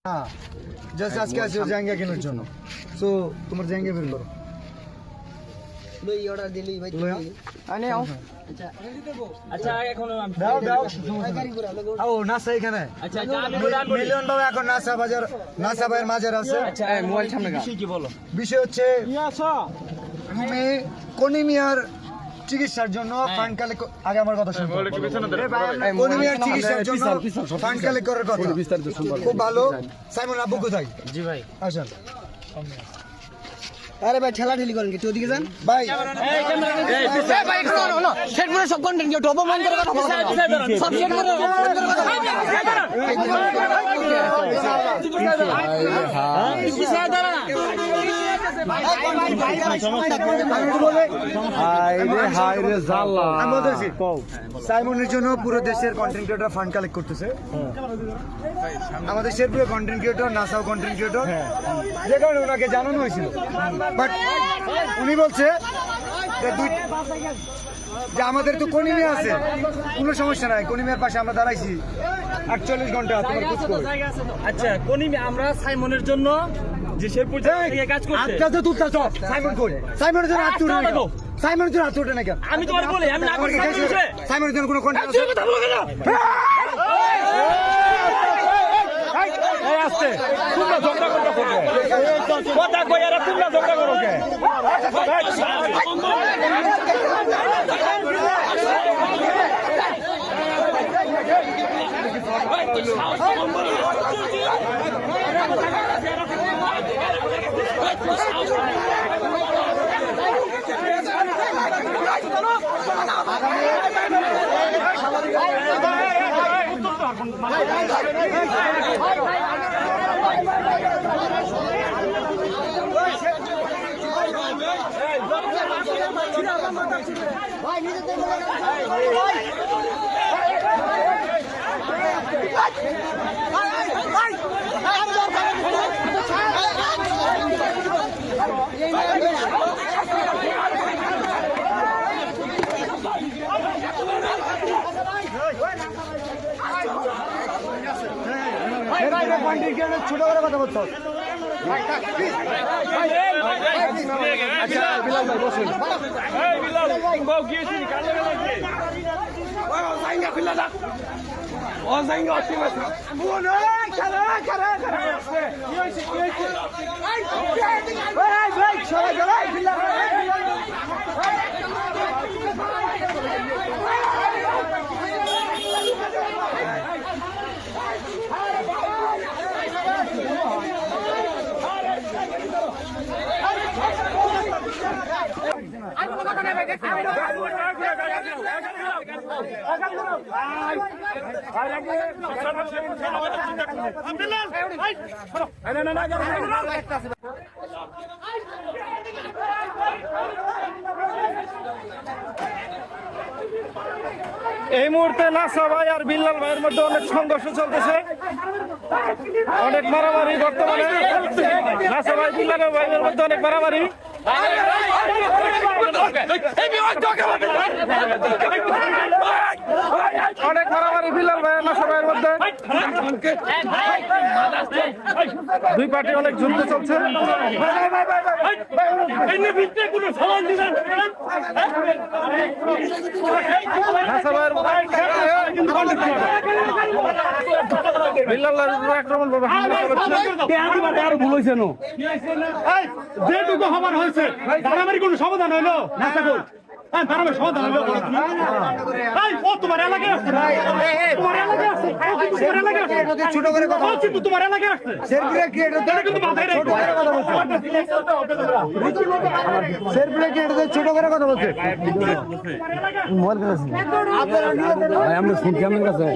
हाँ जैसे आज कैसे हो जाएंगे কেনার জন্য সো তোমার জায়গা বের করো লই অর্ডার দিলি ভাই আনে আও আচ্ছা এখন দাও দাও ও নাসা এখানে আচ্ছা মিলিয়ন বাবা এখন নাসা বাজার নাসা ভাইয়ের মাজার আছে আচ্ছা মোবাইল সামনে বিষয় কি বলো বিষয় হচ্ছে তুমি কোনিমিয়ার চিকিৎসার জন্য ফান্ড কালেক্ট আগে আমার কথা শুনুন কোনিমিয়ার চিকিৎসার জন্য ফান্ড কালেক্ট করার কথা খুব ভালো সাইমন আব্বু কোথায় জি ভাই আসেন আরে ভাই ঠেলা ঠেলি করেন কি ওদিকে যান ভাই এই ভাই শোনো সেট করে সব কন্টেন্ট কেউ অপমান করে কথা বলো সব সেট করে অপমান করে কথা সাইমনের জন্য পুরো দেশের কন্টেন্ট ক্রিয়েটর ফান্ড কালেক্ট করতেছে আমাদের শেরপুরে কন্টেন্ট ক্রিয়েটর নাসাও কন্টেন্ট ক্রিয়েটর যে কারণে ওনাকে জানানো হয়েছিল বাট উনি বলছে যে আমাদের তো কোনিমিয়া আছে কোনো সমস্যা নাই কোনিমিয়ার পাশে আমরা দাঁড়াইছি 48 ঘন্টা তোমার খোঁজ করো আচ্ছা কোনিমি আমরা সাইমনের জন্য যে শেরপুর থেকে কাজ করতে আজকে তো তুই তো সাইমন কই সাইমনের জন্য হাত তুলে নাও সাইমনের জন্য হাত তুলে না কেন আমি তোমার বলি আমি না করি সাইমনের জন্য কোনো কন্টেন্ট আছে কথা বলো কেন এই আসতে তোমরা ঝগড়া করতে কথা কই আর তোমরা ঝগড়া করো কে ছোট করে কথা বলতো আচ্ছা বিলাল ভাই বসুন এই বিলাল বাউ গিয়েছি কাল লাগছে ও জাইঙ্গা অতি মাছ বোন এই খারা কি হইছে এই ভাই সরে গেল বিলাল এই মুহূর্তে নাসা ভাই আর বিল্লাল ভাইয়ের মধ্যে অনেক সংঘর্ষ চলতেছে অনেক মারামারি বর্তমানে নাসা ভাই বিল্লাল ভাইয়ের মধ্যে অনেক মারামারি অনেক মারামারি বিল্লাল ভাই আর নাসা ভাইয়ের মধ্যে দুই পার্টি অনেক যুদ্ধ চলছে যেটুকু হবার হয়েছে মারামারি কোনো সমাধান হইলো না সমাধান হইলো তোমার এলাকায় আসছে ছোট করে কথা তোমার এলাকায় আসছে শেরপুরে ক্রিয়েটর ছোট করে কথা বলছে আমরা শুনছি আমার কাছে